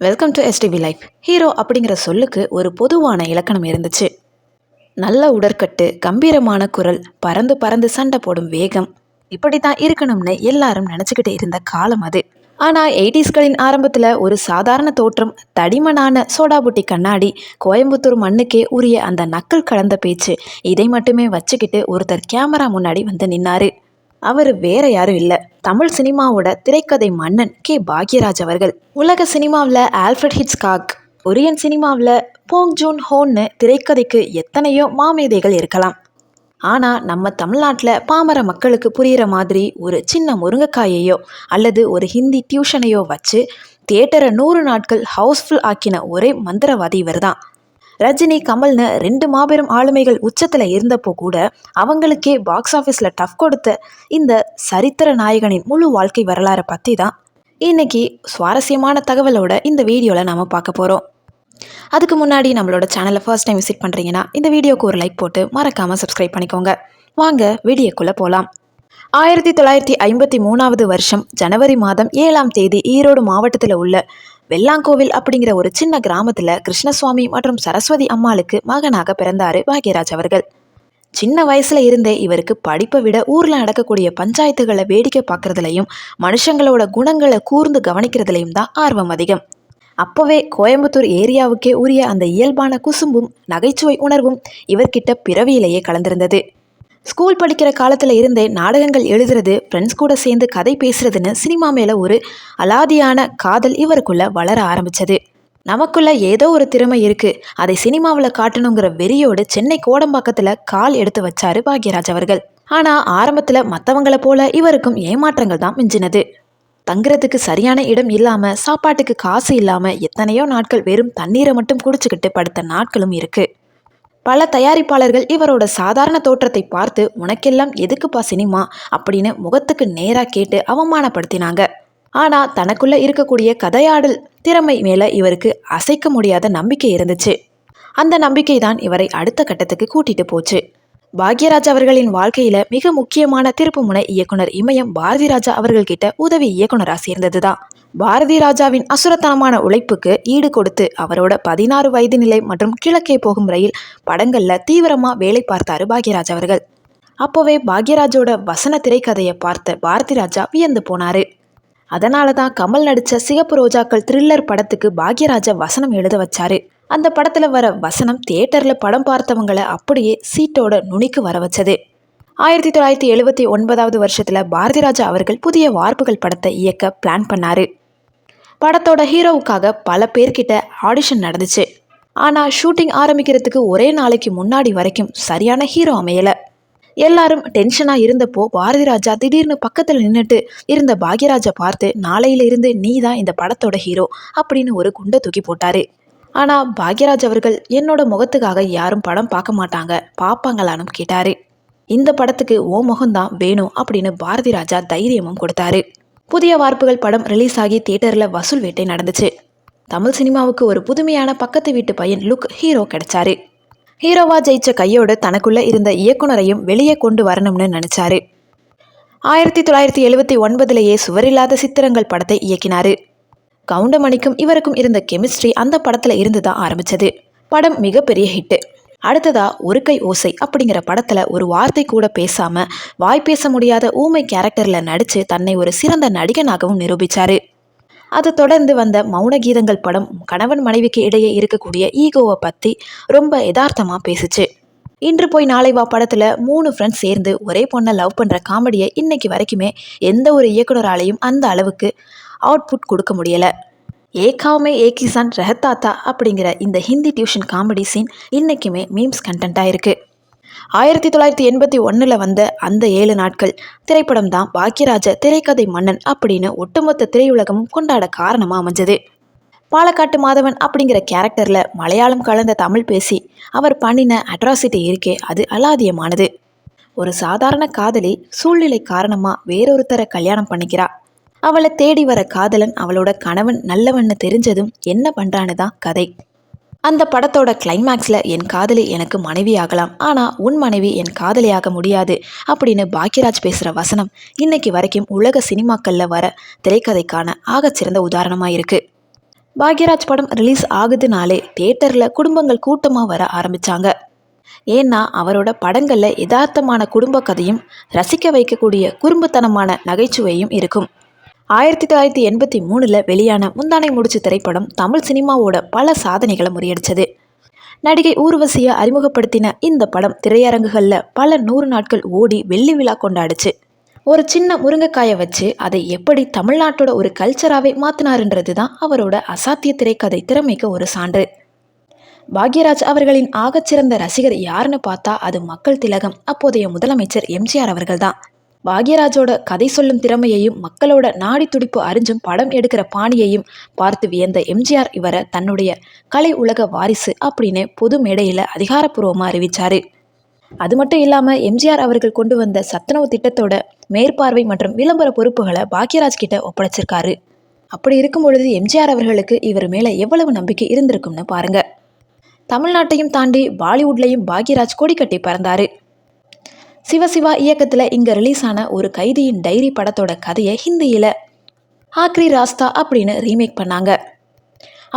Welcome to STV life. Hero அப்படிங்கிற சொல்லுக்கு ஒரு பொதுவான இலக்கணம் இருந்துச்சு. நல்ல உடற்கட்டு, கம்பீரமான குரல், பறந்து பறந்து சண்டை போடும் வேகம், இப்படி தான் இருக்கணும்னு எல்லாரும் நினச்சிக்கிட்டு இருந்த காலம் அது. ஆனால் 80ஸ்களின் ஆரம்பத்தில் ஒரு சாதாரண தோற்றம், தடிமனான சோடாபுட்டி கண்ணாடி, கோயம்புத்தூர் மண்ணுக்கே உரிய அந்த நக்கல் கலந்த பேச்சு, இதை மட்டுமே வச்சுக்கிட்டு ஒருத்தர் கேமரா முன்னாடி வந்து நின்னாரு. அவர் வேற யாரும் இல்லை, தமிழ் சினிமாவோட திரைக்கதை மன்னன் கே பாக்யராஜ் அவர்கள். உலக சினிமாவில் ஆல்ஃபிரட் ஹிட்ச்காக், கொரியன் சினிமாவில் போங் ஜூன் ஹோன்னு திரைக்கதைக்கு எத்தனையோ மாமேதைகள் இருக்கலாம். ஆனால் நம்ம தமிழ்நாட்டில் பாமர மக்களுக்கு புரிகிற மாதிரி ஒரு சின்ன முருங்கைக்காயையோ அல்லது ஒரு ஹிந்தி டியூஷனையோ வச்சு தியேட்டரை 100 நாட்கள் ஹவுஸ்ஃபுல் ஆக்கின ஒரே மந்திரவாதி இவர் தான். ரஜினி, கமல்னு 2 மாபெரும் ஆளுமைகள் உச்சத்தில் இருந்தப்போ கூட அவங்களுக்கே பாக்ஸ் ஆஃபீஸில் டஃப் கொடுத்த இந்த சரித்திர நாயகனின் முழு வாழ்க்கை வரலாறை பற்றி தான் இன்னைக்கு சுவாரஸ்யமான தகவலோட இந்த வீடியோவில் நாம் பார்க்க போகிறோம். அதுக்கு முன்னாடி நம்மளோட சேனலை ஃபர்ஸ்ட் டைம் விசிட் பண்ணுறீங்கன்னா இந்த வீடியோக்கு ஒரு லைக் போட்டு மறக்காமல் சப்ஸ்கிரைப் பண்ணிக்கோங்க. வாங்க வீடியோக்குள்ளே போகலாம். 1953 வருஷம் ஜனவரி மாதம் 7ஆம் தேதி ஈரோடு மாவட்டத்தில் உள்ள வெள்ளாங்கோவில் அப்படிங்கிற ஒரு சின்ன கிராமத்தில் கிருஷ்ணசுவாமி மற்றும் சரஸ்வதி அம்மாளுக்கு மகனாக பிறந்தாரு பாக்யராஜ் அவர்கள். சின்ன வயசுல இருந்தே இவருக்கு படிப்பை விட ஊரில் நடக்கக்கூடிய பஞ்சாயத்துகளை வேடிக்கை பார்க்கறதுலையும் மனுஷங்களோட குணங்களை கூர்ந்து கவனிக்கிறதுலையும் தான் ஆர்வம் அதிகம். அப்போவே கோயம்புத்தூர் ஏரியாவுக்கே உரிய அந்த இயல்பான குசும்பும் நகைச்சுவை உணர்வும் இவர்கிட்ட பிறவியிலேயே கலந்திருந்தது. ஸ்கூல் படிக்கிற காலத்தில் இருந்தே நாடகங்கள் எழுதுறது, ஃப்ரெண்ட்ஸ் கூட சேர்ந்து கதை பேசுறதுன்னு சினிமா மேலே ஒரு அலாதியான காதல் இவருக்குள்ள வளர ஆரம்பிச்சது. நமக்குள்ள ஏதோ ஒரு திறமை இருக்கு, அதை சினிமாவில் காட்டணுங்கிற வெறியோடு சென்னை கோடம்பாக்கத்தில் கால் எடுத்து வச்சாரு பாக்யராஜ் அவர்கள். ஆனால் ஆரம்பத்தில் மற்றவங்களை போல இவருக்கும் ஏமாற்றங்கள் தான் மிஞ்சினது. தங்குறதுக்கு சரியான இடம் இல்லாமல், சாப்பாட்டுக்கு காசு இல்லாமல் எத்தனையோ நாட்கள் வெறும் தண்ணீரை மட்டும் குடிச்சுக்கிட்டு படுத்த நாட்களும் இருக்கு. பல தயாரிப்பாளர்கள் இவரோட சாதாரண தோற்றத்தை பார்த்து உனக்கெல்லாம் எதுக்குப்பா சினிமா அப்படின்னு முகத்துக்கு நேராக கேட்டு அவமானப்படுத்தினாங்க. ஆனால் தனக்குள்ள இருக்கக்கூடிய கதையாடல் திறமை மேலே இவருக்கு அசைக்க முடியாத நம்பிக்கை இருந்துச்சு. அந்த நம்பிக்கை தான் இவரை அடுத்த கட்டத்துக்கு கூட்டிட்டு போச்சு. பாக்யராஜ் அவர்களின் வாழ்க்கையில மிக முக்கியமான திருப்புமுனை இயக்குனர் இமயம் பாரதி ராஜா அவர்கள்கிட்ட உதவி இயக்குனராக சேர்ந்தது தான். பாரதி ராஜாவின் அசுரத்தனமான உழைப்புக்கு ஈடு கொடுத்து அவரோட 16 வயது நிலை மற்றும் கிழக்கே போகும் ரயில் படங்கள்ல தீவிரமா வேலை பார்த்தாரு பாக்யராஜ் அவர்கள். அப்போவே பாக்யராஜோட வசன திரைக்கதையை பார்த்த பாரதி ராஜா வியந்து போனாரு. அதனால தான் கமல் நடித்த சிகப்பு ரோஜாக்கள் த்ரில்லர் படத்துக்கு பாக்யராஜா வசனம் எழுத வச்சாரு. அந்த படத்தில் வர வசனம் தியேட்டரில் படம் பார்த்தவங்களை அப்படியே சீட்டோட நுனிக்கு வர வச்சது. 1979 வருஷத்தில் பாரதி ராஜா அவர்கள் புதிய வார்ப்புகள் படத்தை இயக்க பிளான் பண்ணாரு. படத்தோட ஹீரோவுக்காக பல பேர்கிட்ட ஆடிஷன் நடந்துச்சு. ஆனால் ஷூட்டிங் ஆரம்பிக்கிறதுக்கு ஒரே நாளைக்கு முன்னாடி வரைக்கும் சரியான ஹீரோ அமையலை. எல்லாரும் டென்ஷனாக இருந்தப்போ பாரதி ராஜா திடீர்னு பக்கத்தில் நின்றுட்டு இருந்த பாக்யராஜை பார்த்து, நாளையிலிருந்து நீ தான் இந்த படத்தோட ஹீரோ அப்படின்னு ஒரு குண்டை தூக்கி போட்டாரு. ஆனால் பாக்யராஜ் அவர்கள், என்னோட முகத்துக்காக யாரும் படம் பார்க்க மாட்டாங்க, பார்ப்பாங்களான்னு கேட்டாரு. இந்த படத்துக்கு ஓ முகம்தான் வேணும் அப்படின்னு பாரதி ராஜா தைரியமும் கொடுத்தாரு. புதிய வார்ப்புகள் படம் ரிலீஸ் ஆகி தியேட்டரில் வசூல் வேட்டை நடந்துச்சு. தமிழ் சினிமாவுக்கு ஒரு புதுமையான பக்கத்து வீட்டு பையன் லுக் ஹீரோ கிடைச்சாரு. ஹீரோவா ஜெயிச்ச கையோடு தனக்குள்ள இருந்த இயக்குனரையும் வெளியே கொண்டு வரணும்னு நினைச்சாரு. 1979 சுவரில்லாத சித்திரங்கள் படத்தை இயக்கினாரு. கவுண்டமணிக்கும் இவருக்கும் இருந்த கெமிஸ்ட்ரி அந்த படத்தில் இருந்து தான் ஆரம்பிச்சது. படம் மிகப்பெரிய ஹிட்டு. அடுத்ததா ஒரு கை ஓசை அப்படிங்கிற படத்தில் ஒரு வார்த்தை கூட பேசாமல் வாய் பேச முடியாத ஊமை கேரக்டரில் நடித்து தன்னை ஒரு சிறந்த நடிகனாகவும் நிரூபித்தார். அதை தொடர்ந்து வந்த மௌன கீதங்கள் படம் கணவன் மனைவிக்கு இடையே இருக்கக்கூடிய ஈகோவை பற்றி ரொம்ப யதார்த்தமாக பேசுச்சு. இன்று போய் நாளை வா படத்தில் 3 ஃப்ரெண்ட்ஸ் சேர்ந்து ஒரே பொண்ணை லவ் பண்ணுற காமெடியை இன்னைக்கு வரைக்குமே எந்த ஒரு இயக்குனராலையும் அந்த அளவுக்கு அவுட்புட் கொடுக்க முடியலை. ஏகாவுமே ஏகிசான் ரஹத்தாத்தா அப்படிங்கிற இந்த ஹிந்தி டியூஷன் காமெடி சீன் இன்றைக்குமே மீம்ஸ் கண்டென்ட்டாக இருக்குது. 1981 வந்த அந்த 7 நாட்கள் திரைப்படம் தான் பாக்யராஜ திரைக்கதை மன்னன் அப்படின்னு ஒட்டுமொத்த திரையுலகமும் கொண்டாட காரணமாக அமைஞ்சது. பாலக்காட்டு மாதவன் அப்படிங்கிற கேரக்டரில் மலையாளம் கலந்த தமிழ் பேசி அவர் பண்ணின அட்ராசிட்டி இருக்கே, அது அலாதியமானது. ஒரு சாதாரண காதலி சூழ்நிலை காரணமாக வேறொருத்தரை கல்யாணம் பண்ணிக்கிறா. அவளை தேடி வர காதலன் அவளோட கணவன் நல்லவன்னு தெரிஞ்சதும் என்ன பண்ணுறான்னு தான் கதை. அந்த படத்தோட கிளைமேக்ஸில் என் காதலி எனக்கு மனைவி ஆகலாம், ஆனால் உன் மனைவி என் காதலியாக முடியாது அப்படின்னு பாக்யராஜ் பேசுகிற வசனம் இன்னைக்கு வரைக்கும் உலக சினிமாக்களில் வர திரைக்கதைக்கான ஆகச்சிறந்த உதாரணமாக இருக்குது. பாக்யராஜ் படம் ரிலீஸ் ஆகுதுனாலே தியேட்டரில் குடும்பங்கள் கூட்டமாக வர ஆரம்பித்தாங்க. ஏன்னா அவரோட படங்களில் யதார்த்தமான குடும்ப கதையும் ரசிக்க வைக்கக்கூடிய குறும்புத்தனமான நகைச்சுவையும் இருக்கும். 1983 வெளியான முந்தானை முடிச்சு திரைப்படம் தமிழ் சினிமாவோட பல சாதனைகளை முறியடிச்சது. நடிகை ஊர்வசியை அறிமுகப்படுத்தின இந்த படம் திரையரங்குகளில் பல 100 நாட்கள் ஓடி வெள்ளி விழா கொண்டாடுச்சு. ஒரு சின்ன முருங்கைக்காயை வச்சு அதை எப்படி தமிழ்நாட்டோட ஒரு கல்ச்சராகவே மாற்றினாருன்றது தான் அவரோட அசாத்திய திரைக்கதை திறமைக்கு ஒரு சான்று. பாக்யராஜ் அவர்களின் ஆகச்சிறந்த ரசிகர் யாருன்னு பார்த்தா அது மக்கள் திலகம், அப்போதைய முதலமைச்சர் எம்ஜிஆர் அவர்கள் தான். பாக்யராஜோட கதை சொல்லும் திறமையையும் மக்களோட நாடி துடிப்பு அறிஞ்சும் படம் எடுக்கிற பாணியையும் பார்த்து வியந்த எம்ஜிஆர் இவரை தன்னுடைய கலை உலக வாரிசு அப்படின்னு பொது மேடையில் அதிகாரப்பூர்வமாக அறிவிச்சாரு. அது மட்டும் இல்லாமல் எம்ஜிஆர் அவர்கள் கொண்டு வந்த சத்துணவு திட்டத்தோட மேற்பார்வை மற்றும் விளம்பர பொறுப்புகளை பாக்யராஜ் கிட்ட ஒப்படைச்சிருக்காரு. அப்படி இருக்கும் பொழுது எம்ஜிஆர் அவர்களுக்கு இவர் மேலே எவ்வளவு நம்பிக்கை இருந்திருக்கும்னு பாருங்க. தமிழ்நாட்டையும் தாண்டி பாலிவுட்லையும் பாக்யராஜ் கொடி கட்டி பறந்தாரு. சிவசிவா இயக்கத்தில் இங்கே ரிலீஸ் ஆன ஒரு கைதியின் டைரி படத்தோட கதையை ஹிந்தியில் ஆக்ரி ராஸ்தா அப்படின்னு ரீமேக் பண்ணாங்க.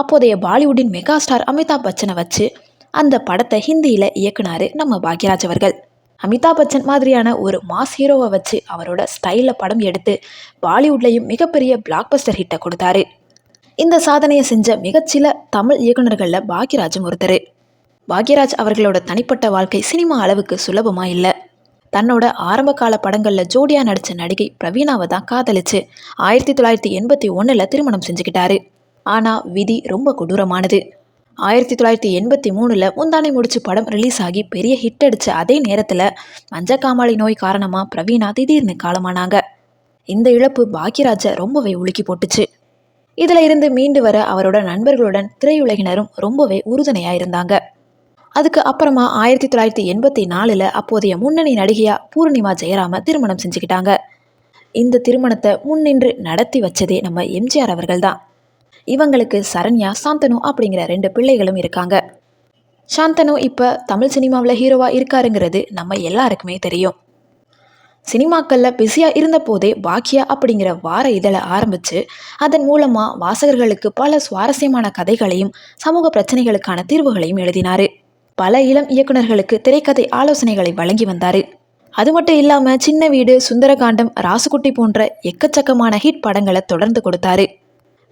அப்போதைய பாலிவுட்டின் மெகா ஸ்டார் அமிதாப் பச்சனை வச்சு அந்த படத்தை ஹிந்தியில் இயக்குனாரு நம்ம பாக்யராஜ் அவர்கள். அமிதாப் பச்சன் மாதிரியான ஒரு மாஸ் ஹீரோவை வச்சு அவரோட ஸ்டைலில் படம் எடுத்து பாலிவுட்லையும் மிகப்பெரிய பிளாக்பஸ்டர் ஹிட்டை கொடுத்தாரு. இந்த சாதனையை செஞ்ச மிகச்சில தமிழ் இயக்குநர்களில் பாக்யராஜும் ஒருத்தர். பாக்யராஜ் அவர்களோட தனிப்பட்ட வாழ்க்கை சினிமா அளவுக்கு சுலபமாக இல்லை. தன்னோட ஆரம்ப கால படங்களில் ஜோடியாக நடித்த நடிகை பிரவீணாவை தான் காதலிச்சு 1981 திருமணம் செஞ்சுக்கிட்டாரு. ஆனால் விதி ரொம்ப கொடூரமானது. 1983 முந்தானை முடிச்சு படம் ரிலீஸ் ஆகி பெரிய ஹிட் அடித்த அதே நேரத்தில் மஞ்சக்காமாலை நோய் காரணமாக பிரவீணா திடீர்னு காலமானாங்க. இந்த இழப்பு பாக்யராஜை ரொம்பவே உலுக்கி போட்டுச்சு. இதில் இருந்து மீண்டு வர அவரோட நண்பர்களுடன் திரையுலகினரும் ரொம்பவே உறுதுணையாக இருந்தாங்க. அதுக்கு அப்புறமா 1984 அப்போதைய முன்னணி நடிகையா பூர்ணிமா ஜெயராம திருமணம் செஞ்சுக்கிட்டாங்க. இந்த திருமணத்தை முன்னின்று நடத்தி வச்சதே நம்ம எம்ஜிஆர் அவர்கள் தான். இவங்களுக்கு சரண்யா, சாந்தனு அப்படிங்கிற 2 பிள்ளைகளும் இருக்காங்க. சாந்தனு இப்போ தமிழ் சினிமாவில் ஹீரோவாக இருக்காருங்கிறது நம்ம எல்லாருக்குமே தெரியும். சினிமாக்களில் பிஸியாக இருந்த போதே பாக்கியா அப்படிங்கிற வார இதழை ஆரம்பித்து அதன் மூலமாக வாசகர்களுக்கு பல சுவாரஸ்யமான கதைகளையும் சமூக பிரச்சனைகளுக்கான தீர்வுகளையும் எழுதினார். பல இளம் இயக்குநர்களுக்கு திரைக்கதை ஆலோசனைகளை வழங்கி வந்தார். அது மட்டும் இல்லாமல் சின்ன வீடு, சுந்தரகாண்டம், ராசுகுட்டி போன்ற எக்கச்சக்கமான ஹிட் படங்களை தொடர்ந்து கொடுத்தாரு.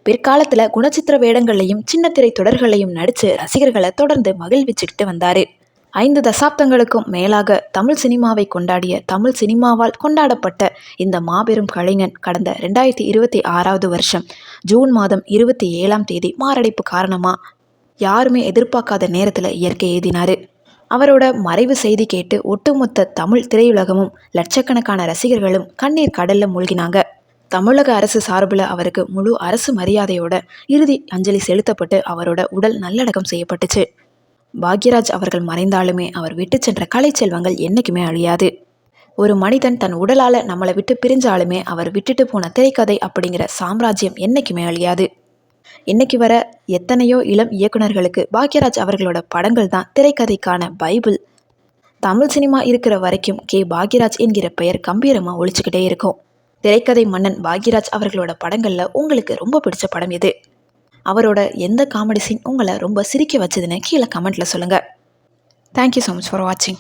பிற்காலத்தில் குணச்சித்திர வேடங்களையும் சின்ன திரை தொடர்களையும் நடித்து ரசிகர்களை தொடர்ந்து மகிழ்விச்சுக்கிட்டு வந்தார். 5 தசாப்தங்களுக்கும் மேலாக தமிழ் சினிமாவை கொண்டாடிய, தமிழ் சினிமாவால் கொண்டாடப்பட்ட இந்த மாபெரும் கலைஞன் கடந்த 2026 வருஷம் ஜூன் மாதம் 27 மாரடைப்பு காரணமாக யாருமே எதிர்பார்க்காத நேரத்தில் இயற்கை எழுதினார். அவரோட மறைவு செய்தி கேட்டு ஒட்டுமொத்த தமிழ் திரையுலகமும் லட்சக்கணக்கான ரசிகர்களும் கண்ணீர் கடலில் மூழ்கினாங்க. தமிழக அரசு சார்பில் அவருக்கு முழு அரசு மரியாதையோட இறுதி அஞ்சலி செலுத்தப்பட்டு அவரோட உடல் நல்லடக்கம் செய்யப்பட்டுச்சு. பாக்யராஜ் அவர்கள் மறைந்தாலுமே அவர் விட்டு சென்ற கலை செல்வங்கள் என்றைக்குமே அழியாது. ஒரு மனிதன் தன் உடலால் நம்மளை விட்டு பிரிஞ்சாலுமே அவர் விட்டுட்டு போன திரைக்கதை அப்படிங்கிற சாம்ராஜ்யம் என்றைக்குமே அழியாது. இன்னைக்கு வர எத்தனையோ இளம் இயக்குநர்களுக்கு பாக்யராஜ் அவர்களோட படங்கள் தான் திரைக்கதைக்கான பைபிள். தமிழ் சினிமா இருக்கிற வரைக்கும் பாக்யராஜ் என்கிற பெயர் கம்பீரமாக ஒழிச்சுக்கிட்டே இருக்கும். திரைக்கதை மன்னன் பாக்யராஜ் அவர்களோட படங்களில் உங்களுக்கு ரொம்ப பிடிச்ச படம் எது? அவரோட எந்த காமெடி சீன் உங்களை ரொம்ப சிரிக்க வச்சதுன்னு கீழே கமெண்ட்டில் சொல்லுங்கள். தேங்க்யூ ஸோ மச் ஃபார் வாட்சிங்.